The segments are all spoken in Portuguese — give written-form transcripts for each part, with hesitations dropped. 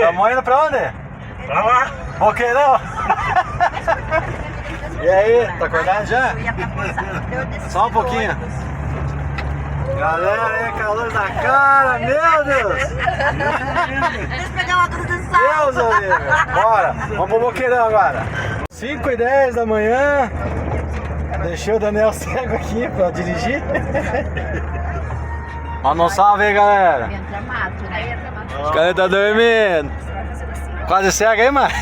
Estamos indo pra onde? Pra lá. Boqueirão. E aí, tá acordado já? Só um pouquinho. Galera, aí, calor na cara, meu Deus! Deixa eu pegar uma cruz de sal. Deus, amigo! Bora, vamos pro Boqueirão agora. 5h10 da manhã. Deixei o Daniel cego aqui pra dirigir. Manda um salve aí, galera. Entra mato, né? Os caras tá dormindo. Quase cego aí, mano?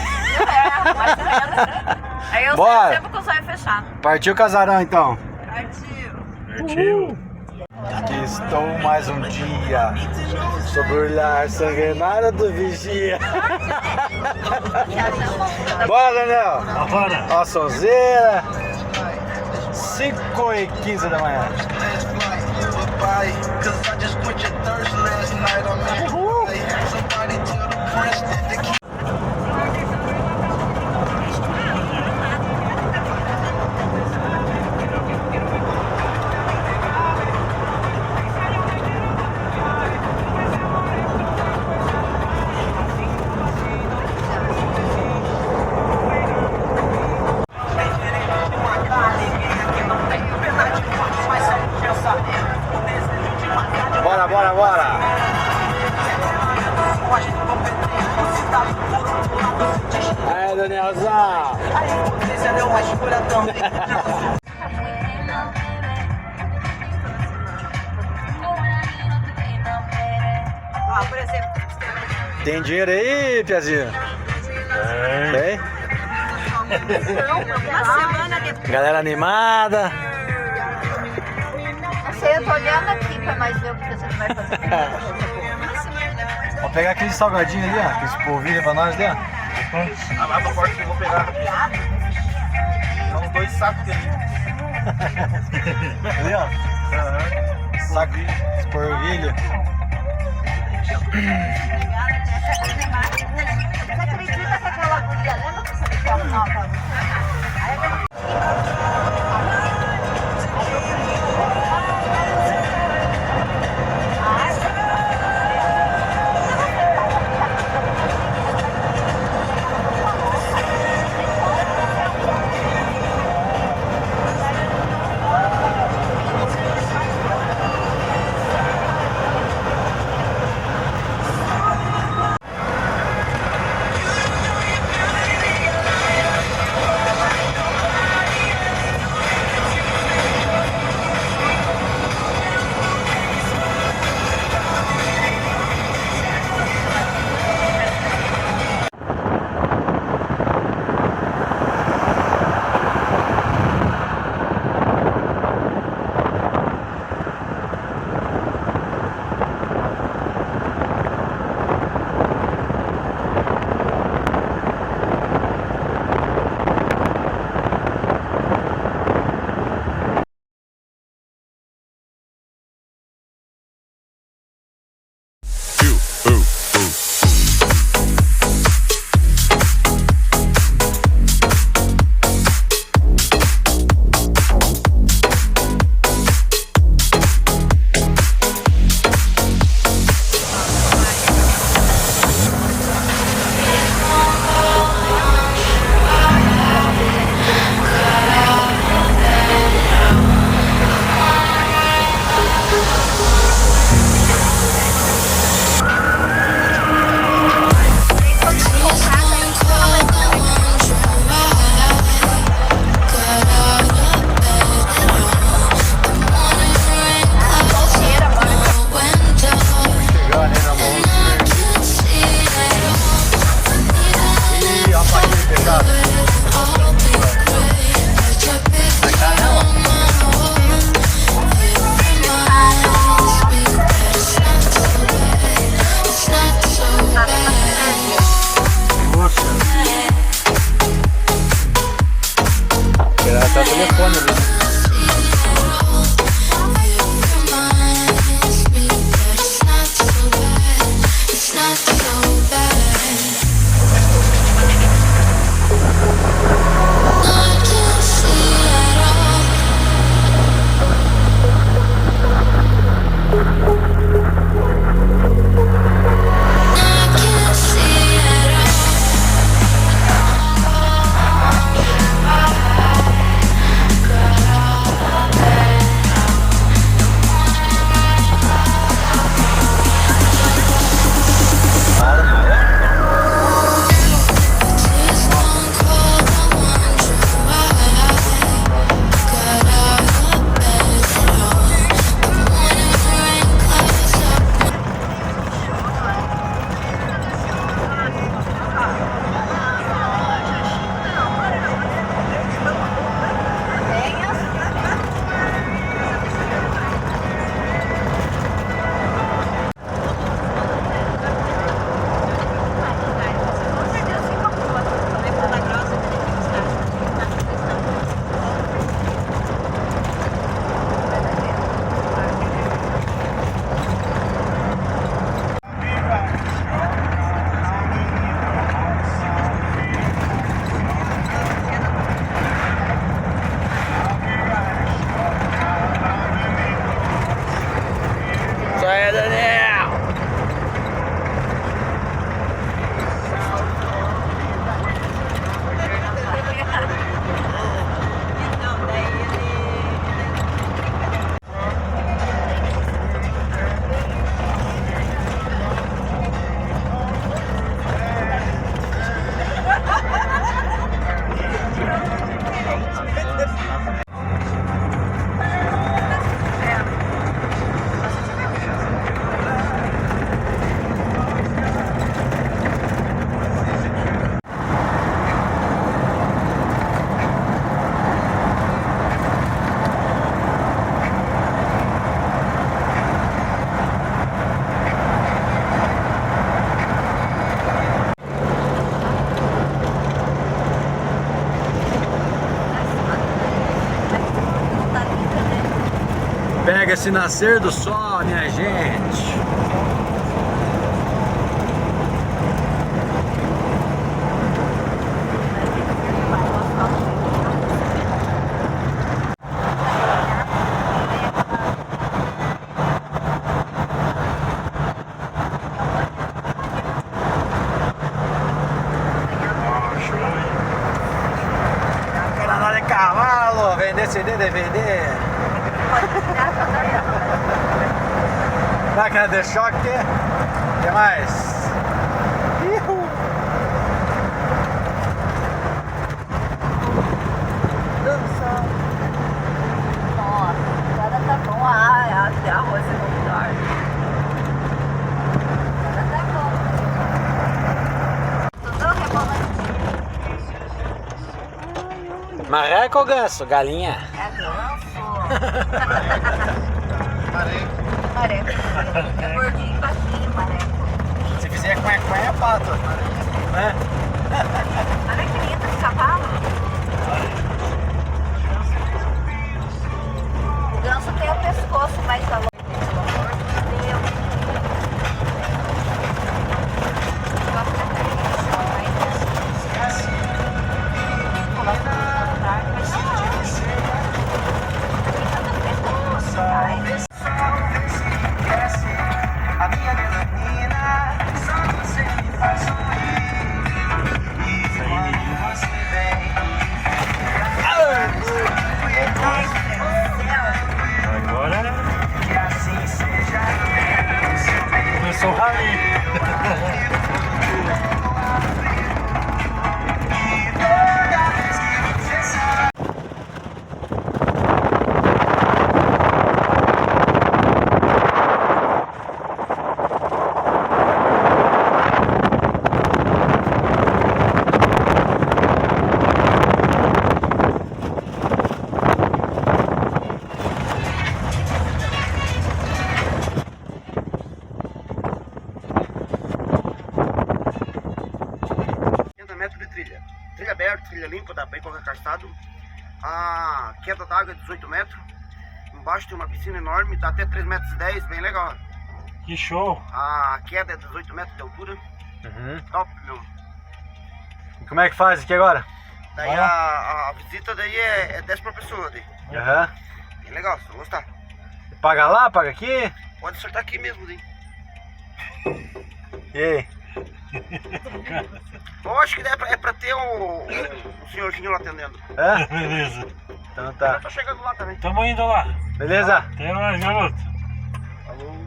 Aí eu Bora. sempre com o sonho fechado. Partiu o casarão então. Partiu. Aqui estou mais um dia sob o olhar sanguinário do vigia. Bora, Daniel. Bora. Ó a sonzeira. 5h15 da manhã. Uhul. Bora, bora, bora! Aí, Danielzão! Ó, por exemplo, Tem dinheiro aí, Piazinho? Tem? uma semana depois. Galera animada. Eu tô olhando aqui pra mais ver o que você vai fazer. Vou pegar aquele salgadinho ali, ó. Aquele polvilho pra nós ali, ó. Ah, lá no corte que eu vou pegar. Dá uns 2 sacos ali. Ali, ó. Saco de polvilho. Você acredita que aquela guria, lembra que você me falou nova? enxerga esse nascer do sol, minha gente. Quero andar de cavalo, vender CD, DVD. Máquina de choque. O que mais? Ihu. Dançando. Nossa, agora tá bom. Ah, até arroz e voltar. Agora tá bom. Tudo rebolando. Marreco ou ganso? Galinha. É ganso. Mareco. É gordinho, baixinho, mareco. Se fizer com é pato. Né? Olha que lindo esse cavalo. O ganso tem o pescoço mais alongo. Pelo amor de Deus. Gosto da televisão, mas coloca no jantar, mas não tem tanta pescoço, ai. A minha melanina, só você me faz sorrir. E quando você vem, Agora que assim seja. começou o rally. Trilha aberta, trilha limpa, dá bem qualquer calçado. A queda d'água é 18 metros. Embaixo tem uma piscina enorme, dá até 3,10 metros, bem legal. Que show. A queda é 18 metros de altura. Top, meu. E como é que faz aqui agora? Daí a visita daí é 10 por pessoa. Daí. Aham. Bem legal, se você gostar. Paga lá, paga aqui? Pode acertar aqui mesmo, daí. E aí? Eu acho que é pra ter o senhorzinho lá atendendo. É? Beleza. Então tá. Eu tô chegando lá também. Tamo indo lá. Beleza? Até mais, garoto. Falou.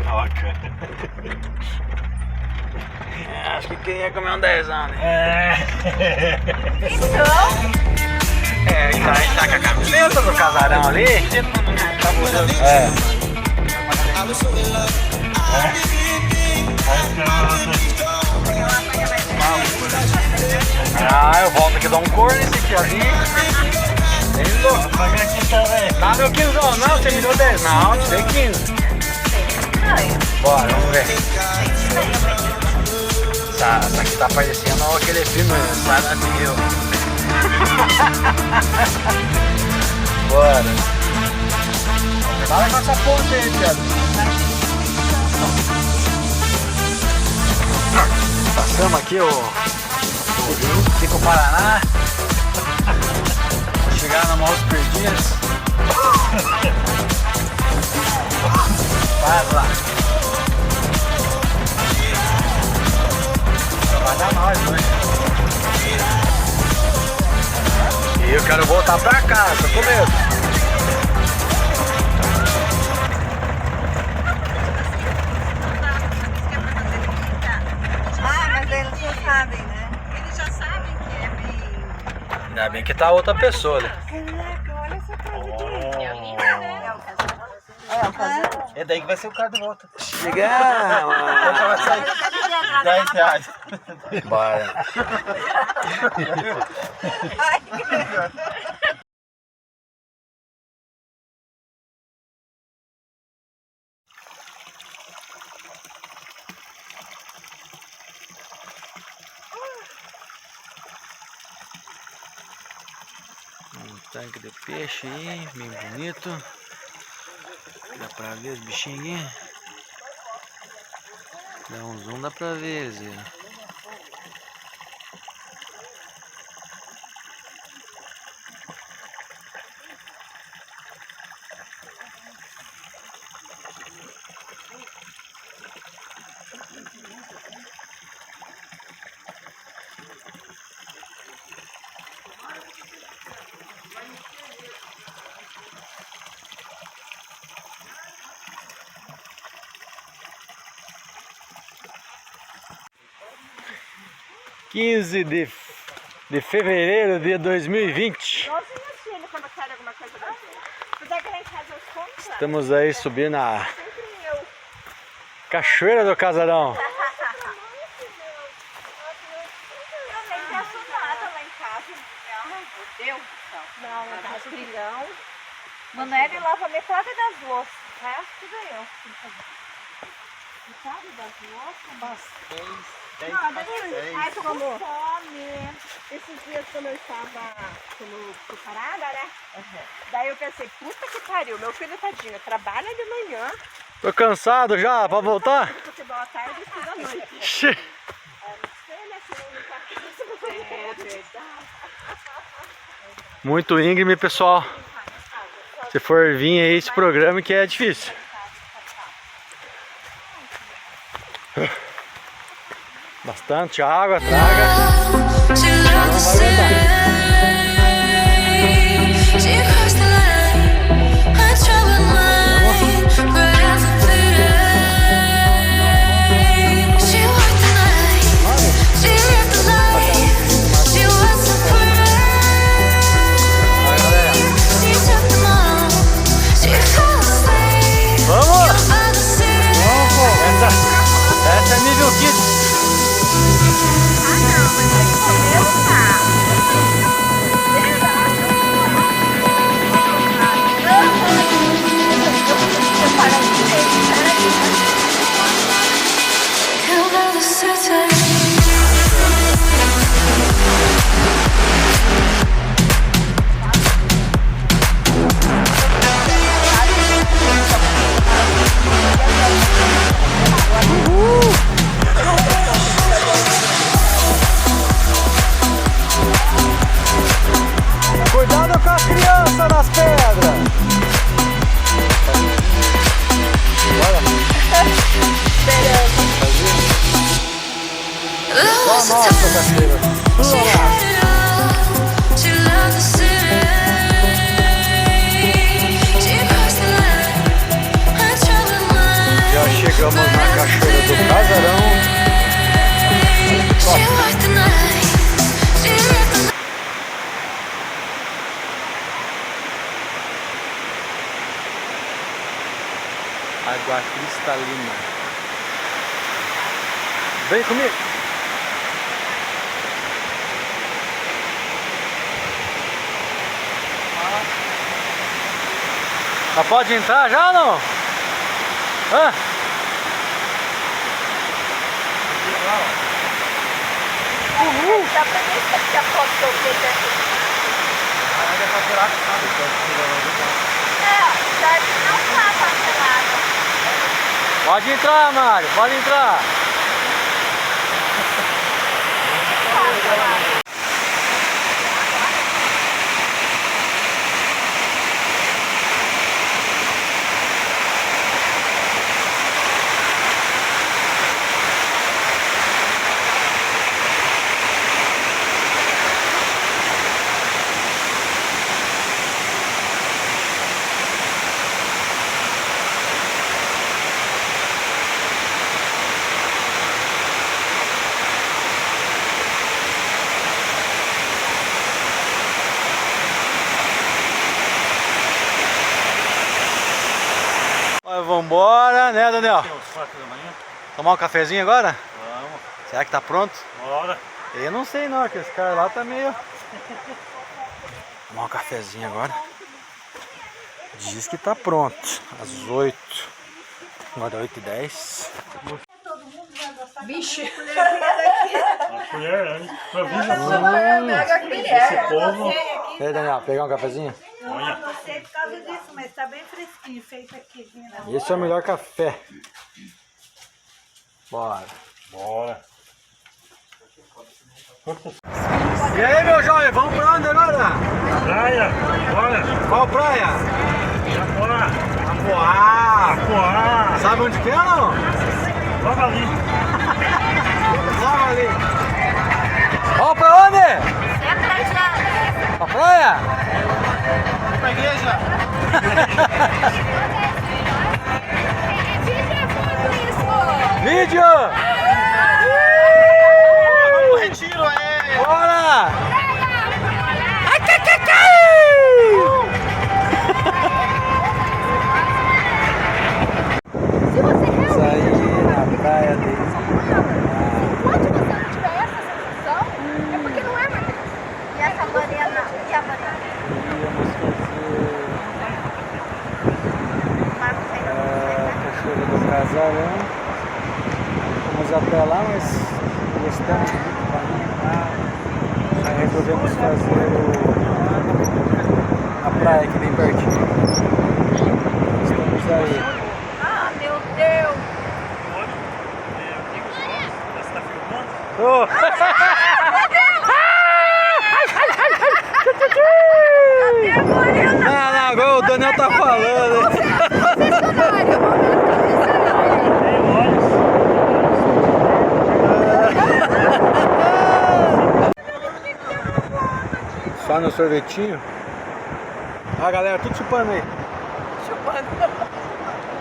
Ó, cara. Acho que queria comer um dezão, né? Então, A gente tá com a camiseta do casarão ali. É. Ah, eu volto aqui e dou um cor nesse aqui, assim. Bem louco. Pagar aqui também. Dá meu 15, não, você me deu 10. Não, te dei 15. Bora, vamos ver. Essa aqui tá parecendo aquele filme Saradinho. Bora. Fala com essa ponte aí, Pedro. Passamos aqui o Pico Paraná. Chegaram na Morros Perdidos. Vai lá. Vai dar nós hoje. E eu quero voltar pra casa, tô com medo. ah, mas eles já sabem, né? Ainda bem que tá outra pessoa, né? Caraca, olha essa casa de É daí que vai ser o carro de volta. Chegamos! Vai sair R$10. Bora! Tanque de peixe aí, bem bonito. Dá pra ver os bichinhos aqui. Dá um zoom, dá pra ver eles aí. 15 de fevereiro de 2020. Nossa, minha filha, quando quer alguma coisa da gente. Puder que lá em casa eu compro. Estamos aí subindo a Sempre eu. Cachoeira do Casarão. Eu nem faço nada lá em casa. Ai, meu Deus do céu. Não, lá em casa trilhão. Manoel lava metade das louças. O resto tudo eu. Metade das louças? Ai, tô com fome. Esses dias quando eu estava parada, né? Daí eu pensei, puta que pariu, meu filho tadinho, trabalha de manhã. Tô cansado já, pra voltar? Futebol à tarde e estuda à noite. É verdade. Muito íngreme, pessoal. Se for vir aí esse programa que é difícil. Bastante água, traga. Não vai essa é nível Kids. Ah não, mas vai comer, tá? Cuidado com as crianças nas pedras. Olha. Só nossa cachoeira. Já chegamos na Cachoeira do Casarão. Água cristalina. Vem comigo. Já pode entrar já ou não? Hã? Uhul! Dá pra ver se a foto que eu fiz aqui. É, já não tá cancelado. Pode entrar, Mário, pode entrar. Vambora, né, Daniel? Tomar um cafezinho agora? Vamos. Será que tá pronto? Bora. Eu não sei não, que esse cara lá tá meio... Tomar um cafezinho agora. Diz que tá pronto. Às 8. Agora 8h10. Vixe! A colher, né? Pra vir Mega colher. esse povo. Aqui E aí, Daniel, pegar um cafezinho? Eu não sei por causa disso, mas tá bem fresquinho, feito aqui. Esse é o melhor café. Bora. Bora. E aí, meu jovem, vamos pra onde agora? Praia. Bora. Qual praia? Bora. Apoá. Bora. Sabe onde que é ou não? Logo ali. Logo ali. Vamos pra onde? Pra praia? Pra igreja. Vídeo! Vamos retiro, é. Bora! Isso aí na praia dele. Enquanto você não tiver essa sensação, é porque não é mais. E essa banana? E a banana? Íamos fazer Cachoeira do Casarão. Fomos até lá, mas gostamos muito do caminho. Aí resolvemos fazer a praia aqui bem pertinho. Estamos aí. Ah, meu Deus! Você tá filmando? Oh. Não, não, agora o Daniel tá falando. Tem olhos. Só no sorvetinho. Ah, galera, tudo chupando aí.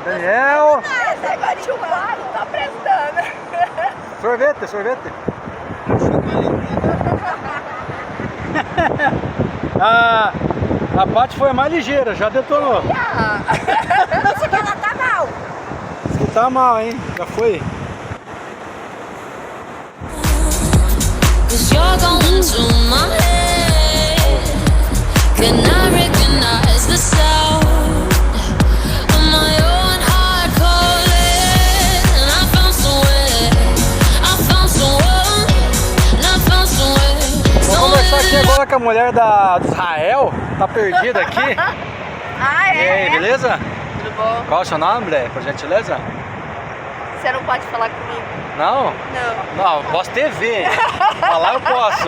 Daniel! Esse negócio de chupar não tá prestando. Sorvete, sorvete. A Paty foi a mais ligeira, já detonou. Isso que ela tá mal. Diz que tá mal, hein? Já foi. Cause you're going to my head. Can I recognize the sound of my own heart calling? And I found somewhere, I found someone, and I found somewhere. Vamos conversar aqui agora com a mulher do Israel. Tá perdida aqui. Ah, E aí, beleza? Tudo bom? Qual é o seu nome, mulher? Por gentileza? Você não pode falar comigo? Não? Não. Não, posso ver. Falar eu posso.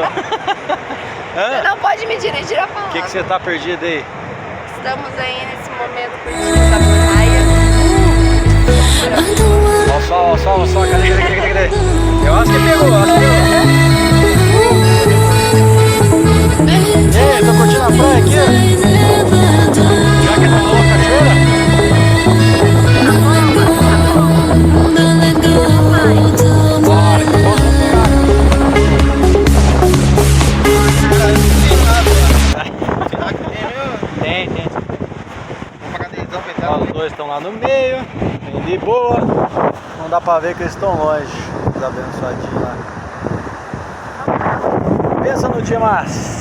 Você não pode me dirigir a O palavra. que você tá perdido aí? Estamos aí nesse momento perdidos da praia. Olha o sol, cadê? Eu acho que pegou, E aí, tô curtindo a praia aqui? Já que não rolou a cachoeira? Bora, que eu posso Tem. Ó, os dois estão lá no meio, bem de boa. Não dá pra ver que eles estão longe. Os abençoadinhos lá. Pensa no dia mais.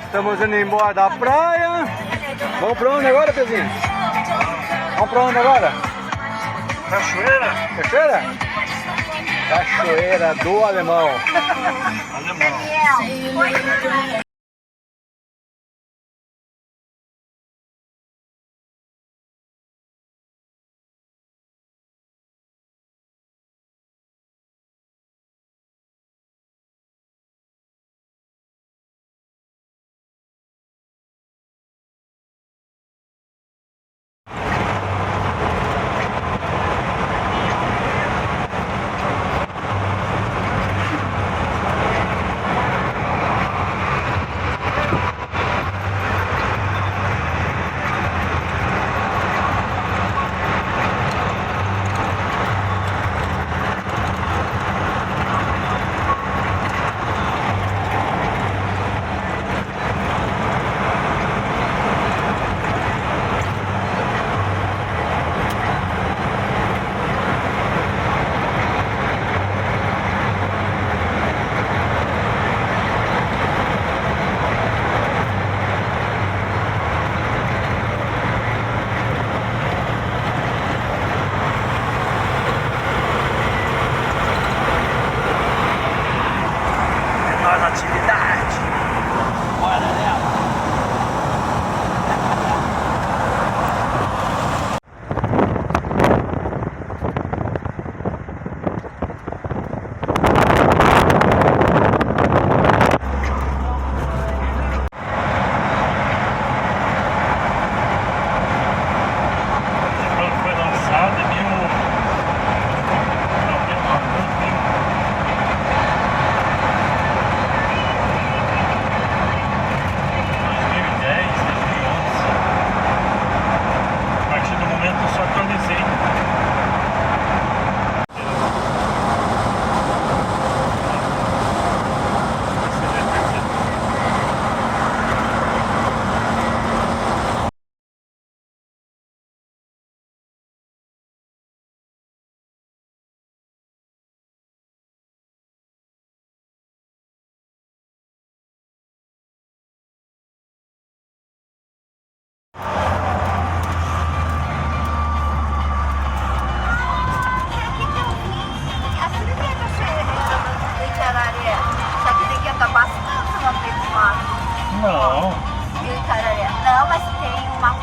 Estamos indo embora da praia. Vamos pra onde agora, Pezinho? Vamos pra onde agora? Cachoeira. Cachoeira? Cachoeira do Alemão. Alemão.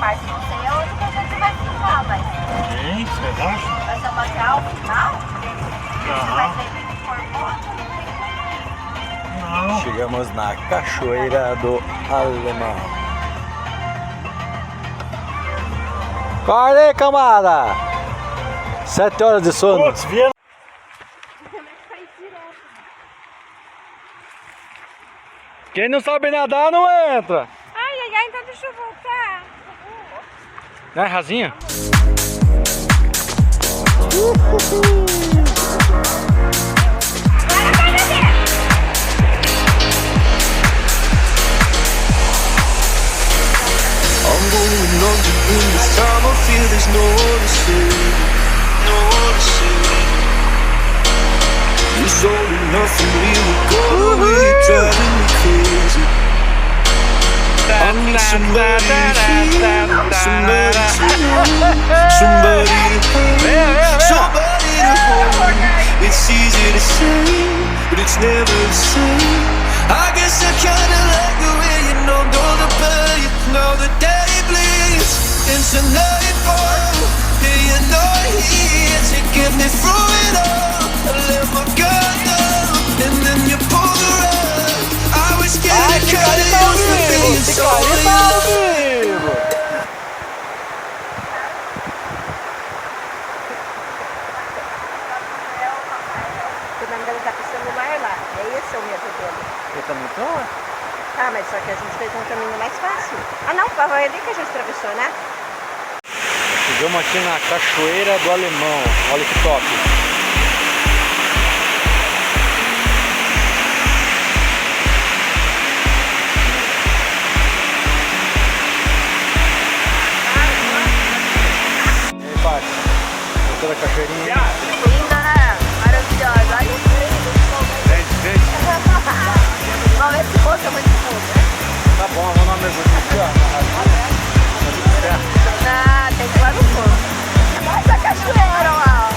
parte, não sei aonde que a gente vai ficar, mas Hein? Você acha? vai ser até ao final. Você vai ter que formar. Não. Chegamos na Cachoeira do Alemão. Acorda aí, camarada! 7 horas de sono. Putz, vieram. Quem não sabe nadar não entra. Ai, ai, ai, então deixa eu voltar. Né, Razinha? I'm going under in this time. I feel there's no one to save, no one to save. There's only nothing we will go away. You're driving me crazy. I need somebody to hear, somebody to know, somebody to hold, somebody to hold. It's easy to say, but it's never the same. I guess I kinda like the way you know the pain. Now the day bleeds into nightfall. Yeah, you're not here to get me through it all. I let my guard down, and then you pull the rug. I was getting kinda used to being so alone. O nome dele tá com o celular lá. É esse o medo dele. Eu também tô? Ah, mas só que a gente fez um caminho mais fácil. Ah não, foi ali que a gente atravessou, né? Chegamos aqui na Cachoeira do Alemão. Olha que top. E aí, pai? Gostou da cachoeirinha? Linda, né? Maravilhosa. Olha o frio. Vamos ver se fosse muito fundo. Tá bom, vamos dar uma mergulhinha aqui, ó. Ah, tem que ir lá no fundo. Nossa, a cachoeira lá, ó.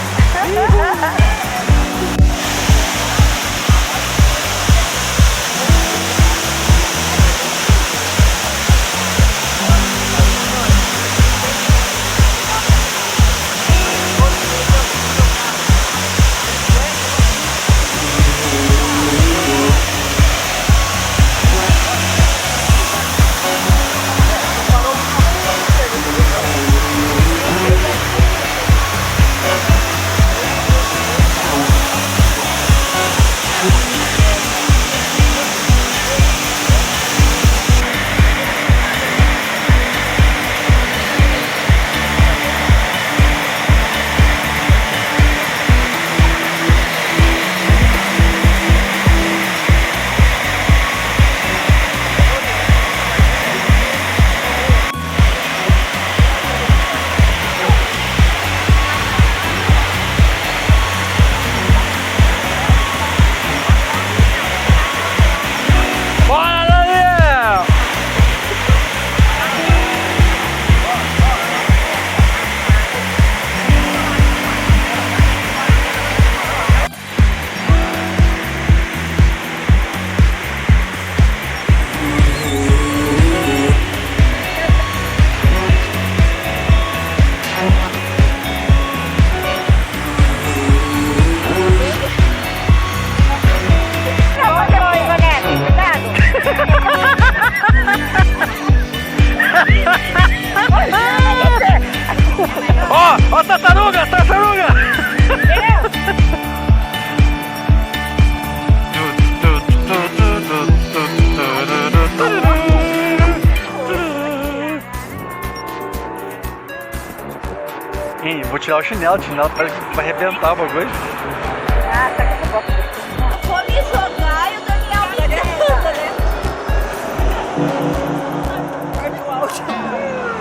Ó, tartaruga, tartaruga! Ih, vou tirar o chinelo vai arrebentar o bagulho. Ah, tá com o copo. Vou me jogar e o Daniel me derruba, né?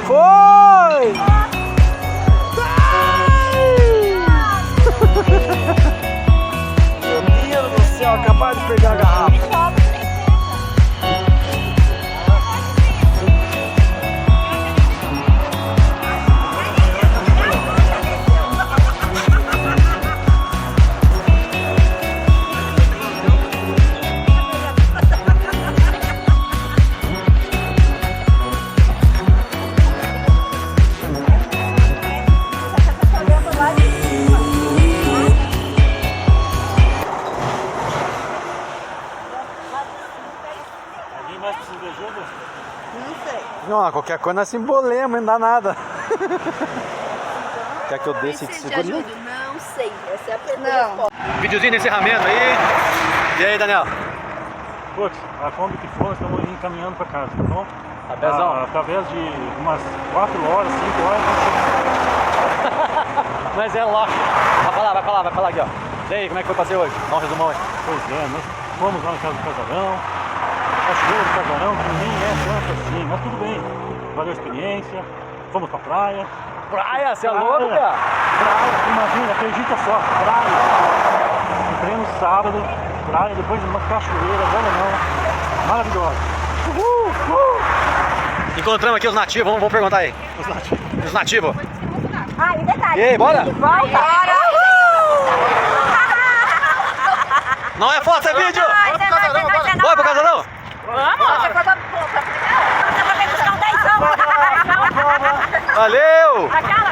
Foi! Meu Deus do céu, acabaram de perder a garrafa. Não, qualquer coisa nós se embolemos, não dá nada. Quer que eu desça e te segure? Não sei, essa é a pergunta. Videozinho de encerramento aí. E aí, Daniel? Putz, a Kombi que for, nós estamos encaminhando para casa, tá bom? Tá pesão? Através de umas 4 horas, 5 horas, vamos chegar. Mas é louco. Vai falar aqui, ó. E aí, como é que foi o passeio hoje? Dá um resumão aí. Pois é, nós fomos lá na casa do casarão, Cachoeira do casarão, que nem é tanto assim, mas tudo bem. Valeu a experiência, fomos pra praia. Praia, você é louco, cara? Praia, imagina, acredita só, praia. Entrei no sábado, praia, depois de uma cachoeira, olha não, maravilhosa. Encontramos aqui os nativos, vamos perguntar aí. Os nativos. Ah, e detalhe. E aí, bora? Bora! Não é foto, é vídeo! Bora Bora pro casarão? Vamos! Você foi pra primeira? Você vai buscar um 10. Valeu! Aquela